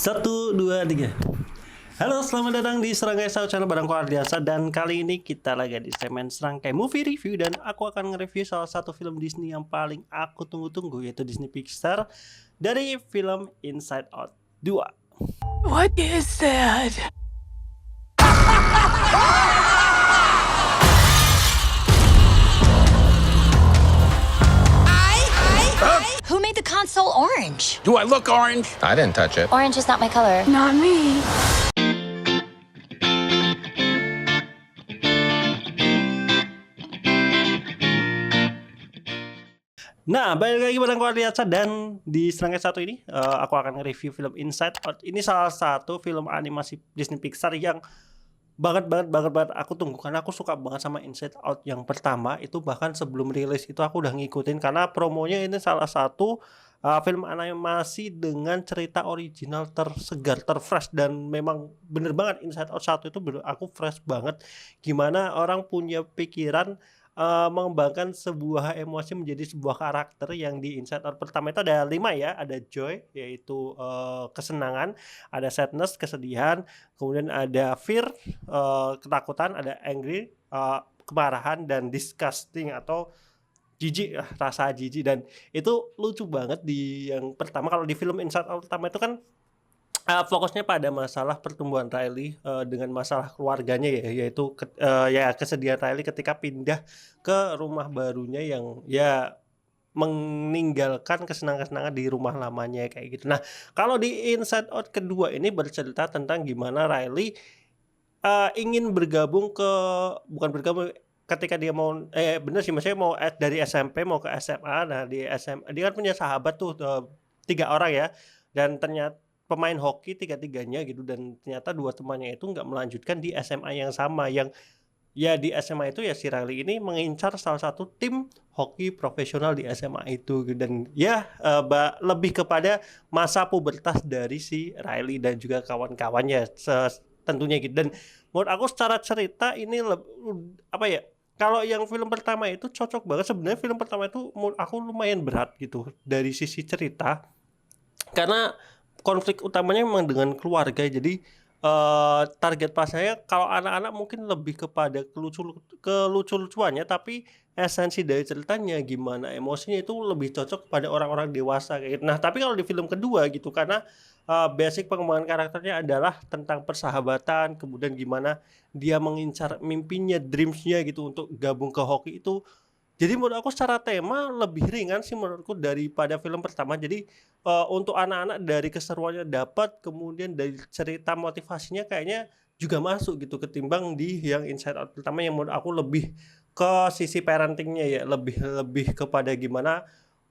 Satu, dua, tiga. Halo, selamat datang di Serangkai Sao Channel bareng Ardiansa. Dan kali ini kita lagi di segmen Serangkai Movie Review. Dan aku akan nge-review salah satu film Disney yang paling aku tunggu-tunggu, yaitu Disney Pixar, dari film Inside Out 2. What is that? Who made the console orange? Do I look orange? I didn't touch it. Orange is not my color. Not me. Nah, balik lagi bareng Ardiansa. Dan di Serangkai satu ini aku akan nge-review film Inside Out. Ini salah satu film animasi Disney Pixar yang banget aku tunggu, karena aku suka banget sama Inside Out yang pertama itu. Bahkan sebelum rilis itu aku udah ngikutin, karena promonya ini salah satu film animasi dengan cerita original tersegar, terfresh. Dan memang bener banget Inside Out 1 itu aku fresh banget, gimana orang punya pikiran mengembangkan sebuah emosi menjadi sebuah karakter. Yang di Inside Out pertama itu ada 5 ya. Ada joy, yaitu kesenangan, ada sadness, kesedihan, kemudian ada fear, ketakutan, ada angry, kemarahan, dan disgusting atau jijik, rasa jijik. Dan itu lucu banget di yang pertama. Kalau di film Inside Out pertama itu kan fokusnya pada masalah pertumbuhan Riley dengan masalah keluarganya ya, yaitu kesedihan Riley ketika pindah ke rumah barunya yang ya meninggalkan kesenangan-kesenangan di rumah lamanya kayak gitu. Nah, kalau di Inside Out kedua ini bercerita tentang gimana Riley ingin bergabung bukan bergabung, ketika dia mau bener sih, maksudnya mau dari SMP mau ke SMA. Nah, di SMA dia kan punya sahabat tuh 3 orang ya, dan ternyata pemain hoki tiga-tiganya gitu. Dan ternyata 2 temannya itu nggak melanjutkan di SMA yang sama. Yang ya di SMA itu ya si Riley ini mengincar salah satu tim hoki profesional di SMA itu gitu. Dan ya lebih kepada masa pubertas dari si Riley dan juga kawan-kawannya tentunya gitu. Dan menurut aku secara cerita ini apa ya, kalau yang film pertama itu cocok banget. Sebenarnya film pertama itu menurut aku lumayan berat gitu dari sisi cerita, karena konflik utamanya memang dengan keluarga. Jadi target pasarnya kalau anak-anak mungkin lebih kepada kelucu-lucuannya, tapi esensi dari ceritanya gimana emosinya itu lebih cocok pada orang-orang dewasa kayak gitu. Nah, tapi kalau di film kedua gitu, karena basic pengembangan karakternya adalah tentang persahabatan, kemudian gimana dia mengincar mimpinya, dreamsnya gitu untuk gabung ke hoki itu. Jadi menurut aku secara tema lebih ringan sih menurutku daripada film pertama. Jadi untuk anak-anak dari keseruannya dapat, kemudian dari cerita motivasinya kayaknya juga masuk gitu, ketimbang di yang Inside Out pertama yang menurut aku lebih ke sisi parentingnya ya, lebih kepada gimana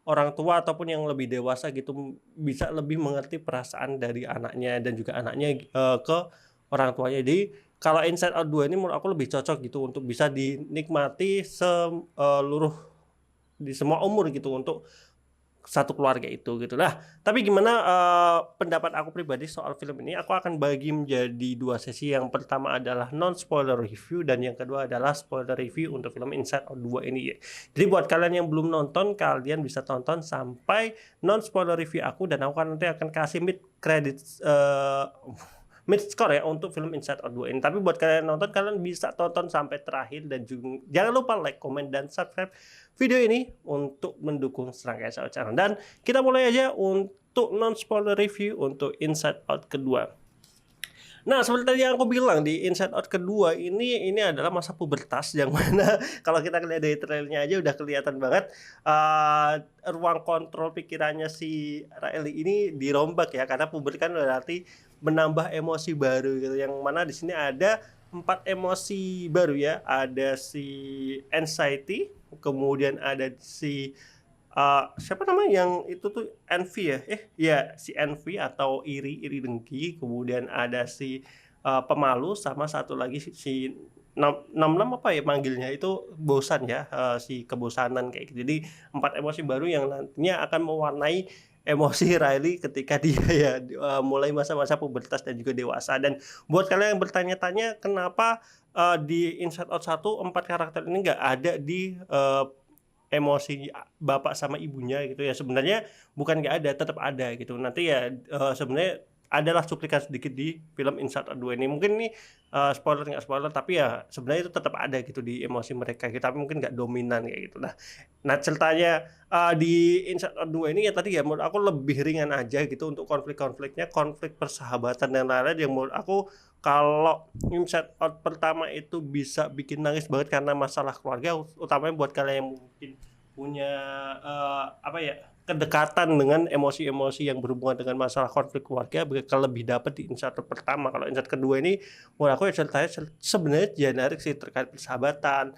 orang tua ataupun yang lebih dewasa gitu bisa lebih mengerti perasaan dari anaknya dan juga anaknya ke orang tuanya. Jadi kalau Inside Out 2 ini menurut aku lebih cocok gitu untuk bisa dinikmati seluruh di semua umur gitu, untuk satu keluarga itu gitu. Nah, tapi gimana pendapat aku pribadi soal film ini, aku akan bagi menjadi 2 sesi. Yang pertama adalah non spoiler review, dan yang kedua adalah spoiler review untuk film Inside Out 2 ini ya. Jadi buat kalian yang belum nonton, kalian bisa tonton sampai non spoiler review aku, dan aku nanti akan kasih mid credits mid score ya untuk film Inside Out 2 ini. Tapi buat kalian nonton, kalian bisa tonton sampai terakhir. Dan juga jangan lupa like, comment, dan subscribe video ini untuk mendukung Serangkai Sao Channel. Dan kita mulai aja untuk non spoiler review untuk Inside Out kedua. Nah, seperti tadi yang aku bilang, di Inside Out kedua ini adalah masa pubertas, yang mana kalau kita lihat dari trailernya aja udah kelihatan banget ruang kontrol pikirannya si Riley ini dirombak ya, karena puber kan berarti menambah emosi baru gitu. Yang mana di sini ada 4 emosi baru ya. Ada si anxiety, kemudian ada si siapa namanya yang itu tuh, envy ya, si envy atau iri dengki. Kemudian ada si pemalu, sama satu lagi si 66 apa ya manggilnya itu, bosan ya, si kebosanan kayak gitu. Jadi 4 emosi baru yang nantinya akan mewarnai emosi Riley ketika dia ya mulai masa-masa pubertas dan juga dewasa. Dan buat kalian yang bertanya-tanya kenapa di Inside Out 1 4 karakter ini nggak ada di emosi bapak sama ibunya gitu ya, sebenarnya bukan nggak ada, tetap ada gitu. Nanti ya sebenarnya adalah cuplikan sedikit di film Inside Out 2 ini. Mungkin ini spoiler nggak spoiler, tapi ya sebenarnya itu tetap ada gitu di emosi mereka gitu, tapi mungkin nggak dominan kayak gitu. Nah ceritanya di Inside Out 2 ini ya tadi ya menurut aku lebih ringan aja gitu untuk konflik-konfliknya, konflik persahabatan dan lain-lain yang menurut aku kalau Inside Out pertama itu bisa bikin nangis banget karena masalah keluarga, utamanya buat kalian yang mungkin punya apa ya, kedekatan dengan emosi-emosi yang berhubungan dengan masalah konflik keluarga bakal lebih dapat di Inside Out pertama. Kalau Inside kedua ini menurut aku ya ceritanya sebenarnya generik sih terkait persahabatan,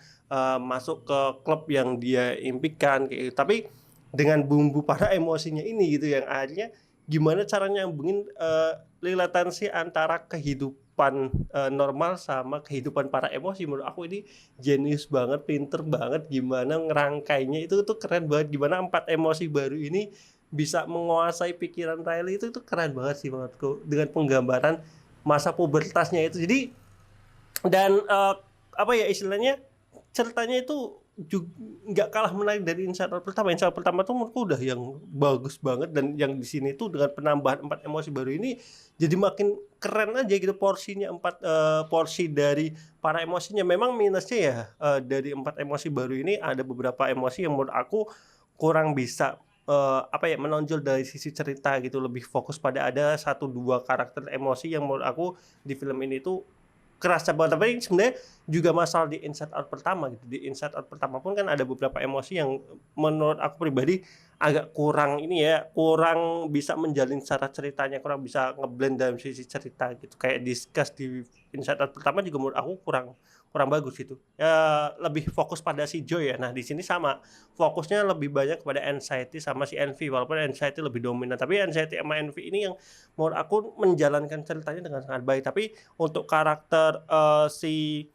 masuk ke klub yang dia impikan kayak gitu. Tapi dengan bumbu para emosinya ini gitu yang akhirnya gimana caranya nyambungin relevansi antara kehidupan normal sama kehidupan para emosi. Menurut aku ini jenius banget, pinter banget gimana ngerangkainya, itu tuh keren banget. Gimana 4 emosi baru ini bisa menguasai pikiran Riley, itu keren banget sih menurutku dengan penggambaran masa pubertasnya itu. Jadi dan apa ya istilahnya, ceritanya itu nggak kalah menarik dari Inside Out pertama. Inside Out pertama tuh menurutku udah yang bagus banget, dan yang di sini tuh dengan penambahan 4 emosi baru ini jadi makin keren aja gitu porsinya. 4 porsi dari para emosinya. Memang minusnya ya dari 4 emosi baru ini ada beberapa emosi yang menurut aku kurang bisa apa ya menonjol dari sisi cerita gitu, lebih fokus pada ada 1-2 karakter emosi yang menurut aku di film ini tuh kerasa banget. Tapi sebenarnya juga masalah di Inside Out pertama gitu. Di Inside Out pertama pun kan ada beberapa emosi yang menurut aku pribadi agak kurang ini ya, kurang bisa menjalin secara ceritanya, kurang bisa ngeblend dalam sisi cerita gitu. Kayak discuss di Inside Out pertama juga menurut aku kurang bagus gitu. Ya lebih fokus pada si Joy ya. Nah, di sini sama. Fokusnya lebih banyak kepada Anxiety sama si Envy, walaupun Anxiety lebih dominan. Tapi Anxiety sama Envy ini yang menurut aku menjalankan ceritanya dengan sangat baik. Tapi untuk karakter si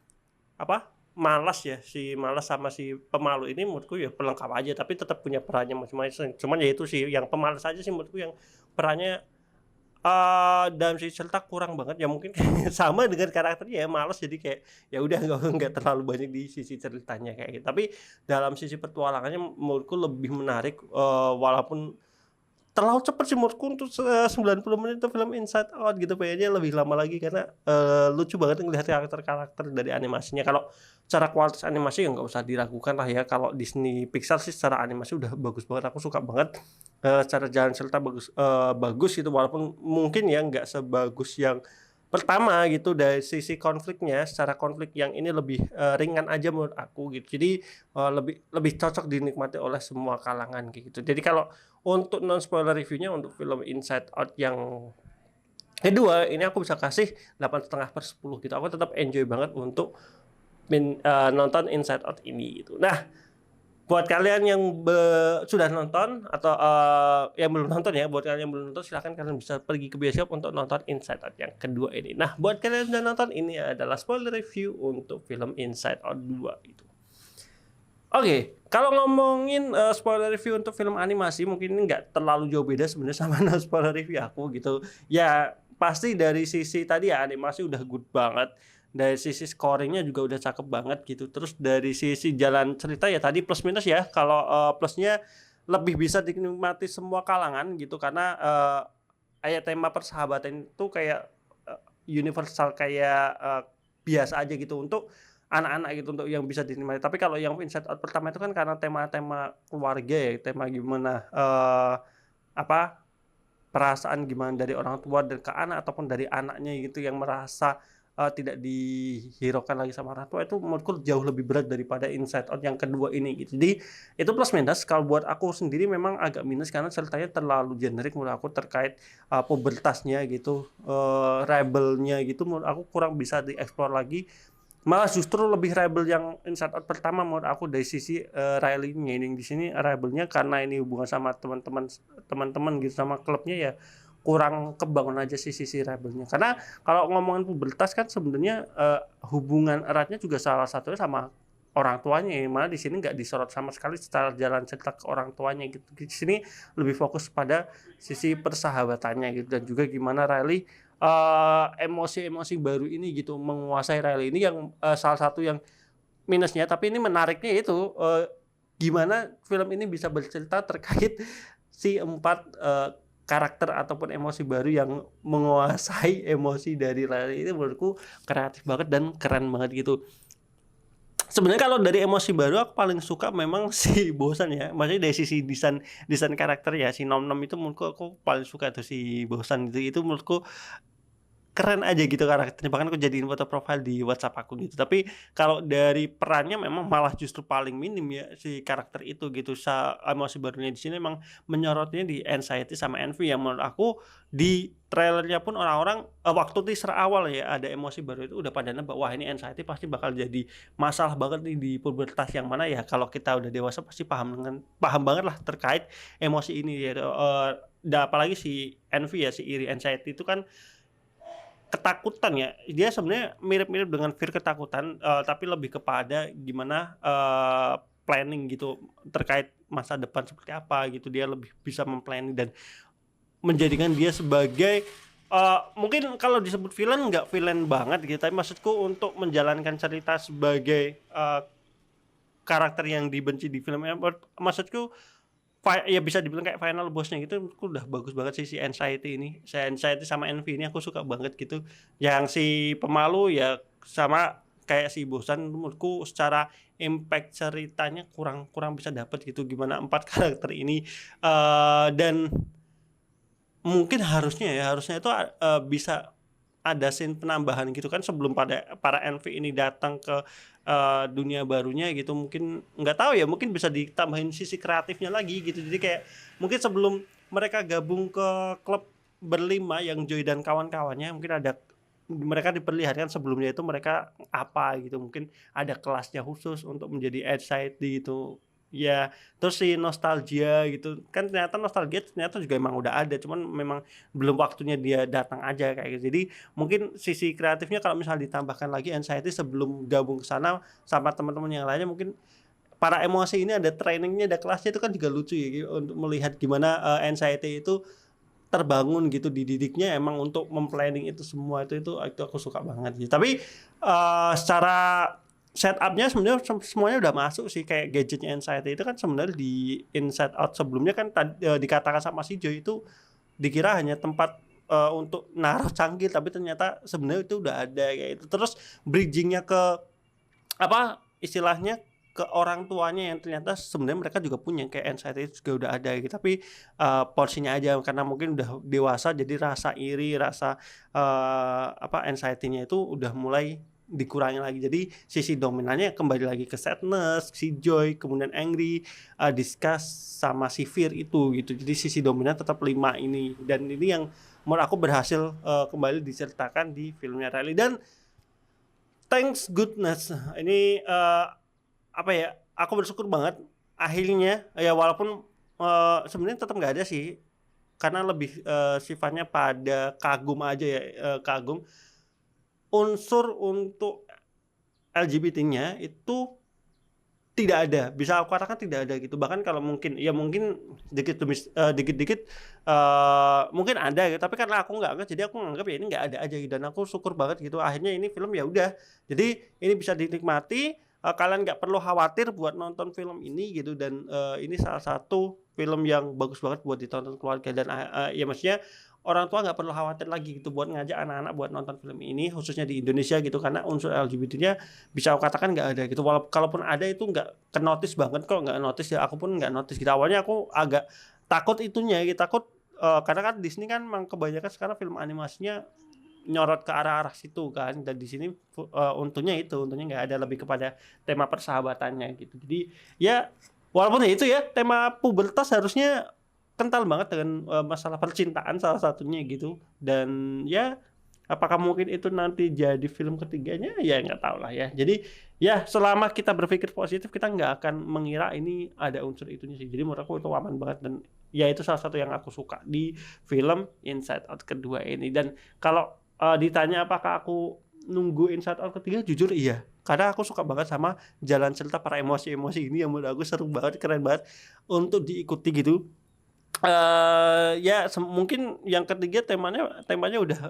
apa? Malas ya, si Malas sama si Pemalu ini menurutku ya pelengkap aja, tapi tetap punya perannya masing-masing. Cuman ya itu sih yang Pemalas aja sih menurutku yang perannya dalam sisi cerita kurang banget ya, mungkin sama dengan karakternya ya Malas, jadi kayak ya udah nggak terlalu banyak di sisi ceritanya kayak gitu. Tapi dalam sisi petualangannya menurutku lebih menarik, walaupun terlalu cepat sih menurutku untuk 90 menit itu film Inside Out gitu. Pengennya lebih lama lagi karena lucu banget ngelihat karakter-karakter dari animasinya. Kalau secara kualitas animasi ya nggak usah diragukan lah ya. Kalau Disney Pixar sih secara animasi udah bagus banget, aku suka banget. Secara jalan cerita bagus gitu, walaupun mungkin ya nggak sebagus yang pertama gitu. Dari sisi konfliknya, secara konflik yang ini lebih ringan aja menurut aku gitu. Jadi lebih cocok dinikmati oleh semua kalangan kayak gitu. Jadi kalau untuk non spoiler reviewnya untuk film Inside Out yang kedua ini aku bisa kasih 8,5/10 gitu. Aku tetap enjoy banget untuk nonton Inside Out ini gitu. Nah, buat kalian yang sudah nonton atau yang belum nonton ya, buat kalian yang belum nonton silahkan kalian bisa pergi ke bioskop untuk nonton Inside Out yang kedua ini. Nah, buat kalian yang sudah nonton, ini adalah spoiler review untuk film Inside Out 2 itu. Oke, kalau ngomongin spoiler review untuk film animasi, mungkin ini nggak terlalu jauh beda sebenarnya sama spoiler review aku gitu. Ya pasti dari sisi tadi ya animasi udah good banget, dari sisi scoringnya juga udah cakep banget gitu. Terus dari sisi jalan cerita ya tadi plus minus ya. Kalau plusnya lebih bisa dinikmati semua kalangan gitu, karena kayak tema persahabatan itu kayak universal, kayak biasa aja gitu untuk anak-anak gitu, untuk yang bisa dinikmati. Tapi kalau yang Inside Out pertama itu kan karena tema-tema keluarga ya, tema gimana apa perasaan gimana dari orang tua dan ke anak, ataupun dari anaknya gitu yang merasa tidak dihiraukan lagi sama orang tua, itu menurutku jauh lebih berat daripada Inside Out yang kedua ini gitu. Jadi itu plus minus. Kalau buat aku sendiri memang agak minus karena ceritanya terlalu generik menurut aku terkait pubertasnya gitu, rebelnya gitu, menurut aku kurang bisa dieksplor lagi. Malah justru lebih rebel yang Inside Out pertama menurut aku dari sisi Riley-nya. Ini di sini rebelnya karena ini hubungan sama teman-teman gitu, sama klubnya ya kurang kebangun aja sih sisi rebelnya. Karena kalau ngomongin pubertas kan sebenarnya hubungan eratnya juga salah satunya sama orang tuanya ya. Malah di sini nggak disorot sama sekali secara jalan cerita ke orang tuanya gitu. Di sini lebih fokus pada sisi persahabatannya gitu, dan juga gimana Riley emosi-emosi baru ini gitu menguasai Riley ini, yang salah satu yang minusnya. Tapi ini menariknya itu gimana film ini bisa bercerita terkait si 4 karakter ataupun emosi baru yang menguasai emosi dari Riley itu menurutku kreatif banget dan keren banget gitu. Sebenarnya kalau dari emosi baru aku paling suka memang si Bosan ya. Maksudnya dari sisi desain karakter ya, si Nom Nom itu menurutku aku paling suka tuh si Bosan itu menurutku keren aja gitu karakternya, bahkan aku jadiin foto profile di WhatsApp aku gitu. Tapi kalau dari perannya memang malah justru paling minim ya si karakter itu gitu. Emosi barunya di sini memang menyorotnya di anxiety sama envy yang menurut aku di trailernya pun orang-orang waktu teaser awal ya ada emosi baru itu udah pada nebak wah ini anxiety pasti bakal jadi masalah banget nih di pubertas yang mana ya kalau kita udah dewasa pasti paham banget lah terkait emosi ini ya. Apalagi si envy ya si iri anxiety itu kan ketakutan ya, dia sebenarnya mirip-mirip dengan fear ketakutan, tapi lebih kepada gimana, planning gitu terkait masa depan seperti apa gitu, dia lebih bisa memplanning dan menjadikan dia sebagai, mungkin kalau disebut villain nggak villain banget gitu, tapi maksudku untuk menjalankan cerita sebagai, karakter yang dibenci di filmnya, maksudku ya bisa dibilang kayak final boss-nya gitu menurutku udah bagus banget sih si Anxiety ini. Si Anxiety sama Envy ini aku suka banget gitu. Yang si Pemalu ya sama kayak si Bosan menurutku secara impact ceritanya kurang bisa dapat gitu gimana 4 karakter ini dan mungkin harusnya itu bisa ada scene penambahan gitu kan sebelum para Envy ini datang ke dunia barunya gitu mungkin nggak tahu ya mungkin bisa ditambahin sisi kreatifnya lagi gitu jadi kayak mungkin sebelum mereka gabung ke klub berlima yang Joy dan kawan-kawannya mungkin ada mereka diperlihatkan sebelumnya itu mereka apa gitu mungkin ada kelasnya khusus untuk menjadi anxiety gitu ya terus si nostalgia gitu kan nostalgia ternyata juga emang udah ada cuman memang belum waktunya dia datang aja kayak gitu jadi mungkin sisi kreatifnya kalau misalnya ditambahkan lagi anxiety sebelum gabung ke sana sama teman-teman yang lainnya mungkin para emosi ini ada trainingnya ada kelasnya itu kan juga lucu ya gitu, untuk melihat gimana anxiety itu terbangun gitu dididiknya emang untuk memplanning itu semua itu aku suka banget gitu tapi secara setupnya sebenarnya semuanya udah masuk sih kayak gadgetnya Anxiety itu kan sebenarnya di Inside Out sebelumnya kan dikatakan sama si Joy itu dikira hanya tempat untuk naruh cangkir tapi ternyata sebenarnya itu udah ada kayak itu terus bridgingnya ke apa istilahnya ke orang tuanya yang ternyata sebenarnya mereka juga punya kayak Anxiety juga udah ada gitu tapi porsinya aja karena mungkin udah dewasa jadi rasa iri rasa anxiety-nya itu udah mulai dikurangi lagi jadi sisi dominannya kembali lagi ke sadness si Joy kemudian angry discuss sama si fear itu gitu jadi sisi dominan tetap 5 ini dan ini yang menurut aku berhasil kembali diceritakan di filmnya Riley dan thanks goodness ini aku bersyukur banget akhirnya ya walaupun sebenarnya tetap nggak ada sih karena lebih sifatnya pada kagum aja ya kagum unsur untuk LGBT-nya itu tidak ada bisa aku katakan tidak ada gitu bahkan kalau mungkin dikit-dikit mungkin ada gitu tapi karena aku nggak jadi aku nganggap ya ini nggak ada aja gitu. Dan aku syukur banget gitu akhirnya ini film ya udah jadi ini bisa dinikmati kalian nggak perlu khawatir buat nonton film ini gitu dan ini salah satu film yang bagus banget buat ditonton keluarga dan ya maksudnya orang tua nggak perlu khawatir lagi gitu buat ngajak anak-anak buat nonton film ini khususnya di Indonesia gitu karena unsur LGBT-nya bisa aku katakan nggak ada gitu kalaupun ada itu nggak kenotis banget kok nggak notice ya aku pun nggak notice gitu awalnya aku agak takut itunya gitu takut karena kan Disney kan memang kebanyakan sekarang film animasinya nyorot ke arah situ kan dan di sini untungnya nggak ada lebih kepada tema persahabatannya gitu jadi ya walaupun itu ya tema pubertas harusnya kental banget dengan masalah percintaan salah satunya gitu dan ya apakah mungkin itu nanti jadi film ketiganya ya nggak tahu lah ya jadi ya selama kita berpikir positif kita nggak akan mengira ini ada unsur itunya sih jadi menurut aku itu aman banget dan ya itu salah satu yang aku suka di film Inside Out kedua ini dan kalau ditanya apakah aku nunggu Inside Out ketiga jujur iya karena aku suka banget sama jalan cerita para emosi-emosi ini yang menurut aku seru banget keren banget untuk diikuti gitu mungkin yang ketiga temanya udah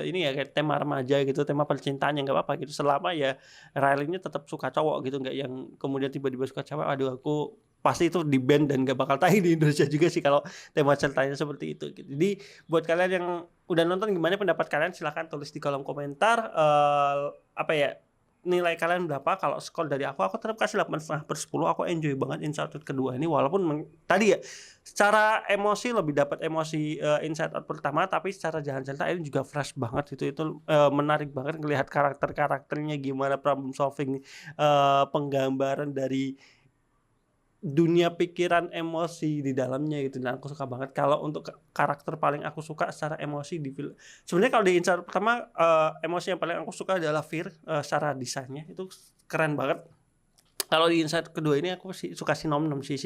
ini ya kayak tema remaja gitu tema percintaan yang nggak apa-apa gitu selama ya Riley-nya tetap suka cowok gitu nggak yang kemudian tiba-tiba suka cewek aduh aku pasti itu di ban dan gak bakal tayang di Indonesia juga sih kalau tema ceritanya seperti itu gitu. Jadi buat kalian yang udah nonton, gimana pendapat kalian, silahkan tulis di kolom komentar. Apa ya, nilai kalian berapa? Kalau skor dari aku tetap kasih 8,5/10. Aku enjoy banget Inside Out kedua ini, walaupun tadi ya secara emosi lebih dapat emosi Inside Out pertama, tapi secara jalan cerita ini juga fresh banget. Itu menarik banget ngelihat karakternya gimana problem solving, penggambaran dari dunia pikiran emosi di dalamnya gitu, dan aku suka banget. Kalau untuk karakter paling aku suka secara emosi di film, sebenarnya kalau di Inside pertama, emosi yang paling aku suka adalah Fear. Secara desainnya itu keren banget. Kalau di Inside kedua ini aku sih suka si Nom Nom, si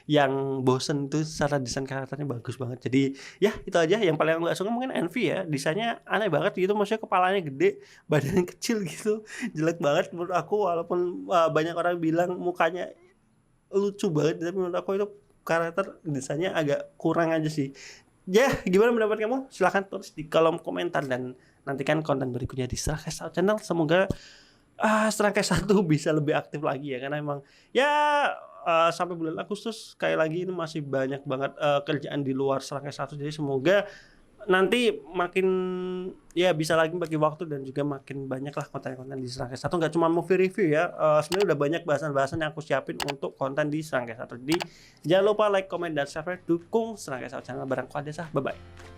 yang bosen itu, secara desain karakternya bagus banget. Jadi ya itu aja. Yang paling aku gak suka mungkin Envy ya, desainnya aneh banget gitu, maksudnya kepalanya gede, badannya kecil gitu, jelek banget menurut aku. Walaupun banyak orang bilang mukanya lucu banget, tapi menurut aku itu karakter desainnya agak kurang aja sih. Ya, gimana pendapat kamu? Silahkan tulis di kolom komentar, dan nantikan konten berikutnya di Strangkai Satu Channel. Semoga Strangkai Satu bisa lebih aktif lagi ya, karena emang ya sampai bulan Agustus sekali lagi ini masih banyak banget kerjaan di luar Strangkai Satu. Jadi semoga nanti makin ya bisa lagi bagi waktu, dan juga makin banyak lah konten-konten di Strangkai Satu. Nggak cuma movie review ya, sebenarnya udah banyak bahasan-bahasan yang aku siapin untuk konten di Strangkai Satu. Jadi jangan lupa like, comment, dan subscribe, dukung Strangkai Satu Channel bareng Kodesa. Bye bye.